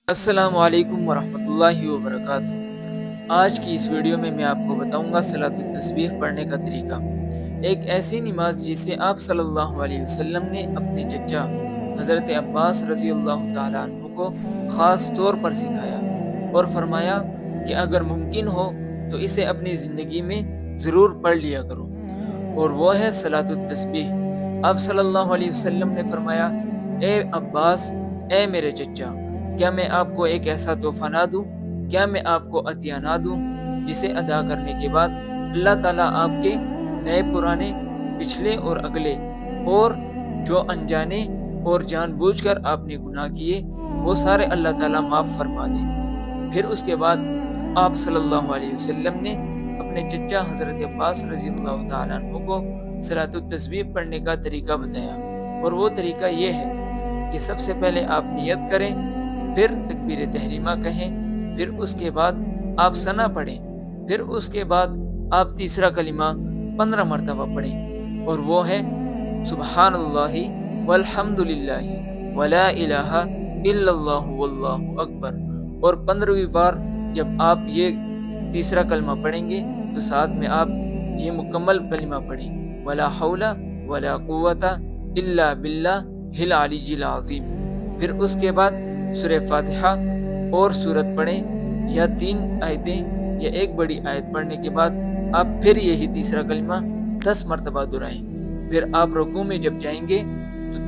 السلام علیکم ورحمۃ اللہ وبرکاتہ۔ آج کی اس ویڈیو میں آپ کو بتاؤں گا صلاۃ التسبیح پڑھنے کا طریقہ۔ ایک ایسی نماز جسے آپ صلی اللہ علیہ وسلم نے اپنے چچا حضرت عباس رضی اللہ تعالیٰ عنہ کو خاص طور پر سکھایا اور فرمایا کہ اگر ممکن ہو تو اسے اپنی زندگی میں ضرور پڑھ لیا کرو، اور وہ ہے صلاۃ التسبیح۔ آپ صلی اللہ علیہ وسلم نے فرمایا، اے عباس، اے میرے چچا، کیا میں آپ کو ایک ایسا تحفہ نہ دوں؟ کیا میں آپ کو عطیہ نہ دوں جسے ادا کرنے کے بعد اللہ تعالیٰ آپ کے نئے پرانے پچھلے اور اگلے اور جو انجانے اور جان بوجھ کر آپ نے گناہ کیے وہ سارے اللہ تعالیٰ معاف فرما دے۔ پھر اس کے بعد آپ صلی اللہ علیہ وسلم نے اپنے چچا حضرت عباس رضی اللہ تعالیٰ عنہ کو صلاۃ التسبیح پڑھنے کا طریقہ بتایا، اور وہ طریقہ یہ ہے کہ سب سے پہلے آپ نیت کریں، پھر تکبیر تحریمہ کہیں، پھر اس کے بعد آپ ثنا پڑھیں، پھر اس کے بعد آپ تیسرا کلمہ 15 مرتبہ پڑھیں، اور وہ ہے سبحان اللہ والحمد للہ ولا الہ الا اللہ واللہ اکبر۔ اور 15ویں بار جب آپ یہ تیسرا کلمہ پڑھیں گے تو ساتھ میں آپ یہ مکمل کلمہ پڑھیں، ولا حول ولا قوت الا باللہ العلی العظیم۔ پھر اس کے بعد سورہ فاتحہ اور سورت پڑھیں، یا 3 آیتیں یا ایک بڑی آیت پڑھنے کے بعد آپ پھر یہی تیسرا کلمہ 10 مرتبہ دہرائیں۔ پھر آپ رکوع میں جب جائیں گے تو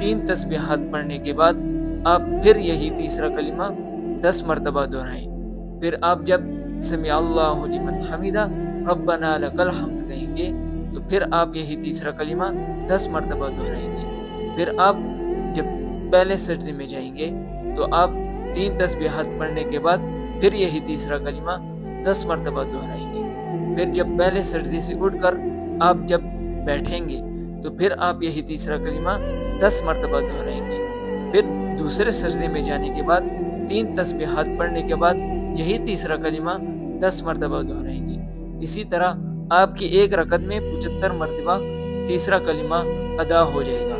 3 تسبیحات پڑھنے کے بعد آپ پھر یہی تیسرا کلمہ 10 مرتبہ دہرائیں۔ پھر آپ جب سمع اللہ لمن حمدہ ربنا لک الحمد کہیں گے تو پھر آپ یہی تیسرا کلمہ 10 مرتبہ دہرائیں گے۔ پھر آپ جب پہلے سجدے میں جائیں گے تو آپ 3 تسبیحات پڑھنے کے بعد پھر یہی تیسرا کلمہ 10 مرتبہ دہرائیں گے۔ پھر جب پہلے سجدے سے اٹھ کر آپ جب بیٹھیں گے تو پھر آپ یہی تیسرا کلمہ 10 مرتبہ دہرائیں گے۔ پھر دوسرے سجدے میں جانے کے بعد 3 تسبیحات پڑھنے کے بعد یہی تیسرا کلمہ 10 مرتبہ دہرائیں گے۔ اسی طرح آپ کی ایک رکعت میں 75 مرتبہ تیسرا کلمہ ادا ہو جائے گا۔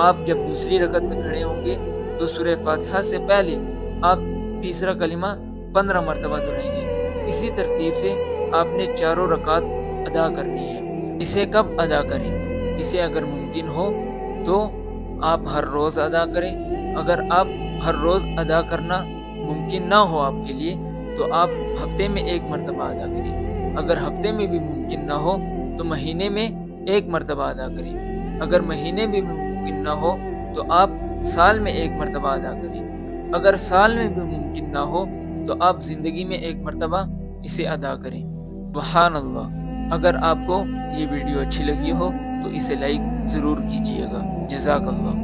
آپ جب دوسری رکعت میں کھڑے ہوں گے تو سورہ فاتحہ سے پہلے آپ تیسرا کلمہ 15 مرتبہ دہرائیں گے۔ اسی ترتیب سے آپ نے چاروں رکعات ادا کرنی ہے۔ اسے کب ادا کریں؟ اسے اگر ممکن ہو تو آپ ہر روز ادا کریں۔ اگر آپ ہر روز ادا کرنا ممکن نہ ہو آپ کے لیے تو آپ ہفتے میں 1 مرتبہ ادا کریں۔ اگر ہفتے میں بھی ممکن نہ ہو تو مہینے میں 1 مرتبہ ادا کریں۔ اگر مہینے میں بھی ممکن نہ ہو تو آپ سال میں 1 مرتبہ ادا کریں۔ اگر سال میں بھی ممکن نہ ہو تو آپ زندگی میں 1 مرتبہ اسے ادا کریں۔ سبحان اللہ۔ اگر آپ کو یہ ویڈیو اچھی لگی ہو تو اسے لائک ضرور کیجیے گا۔ جزاک اللہ۔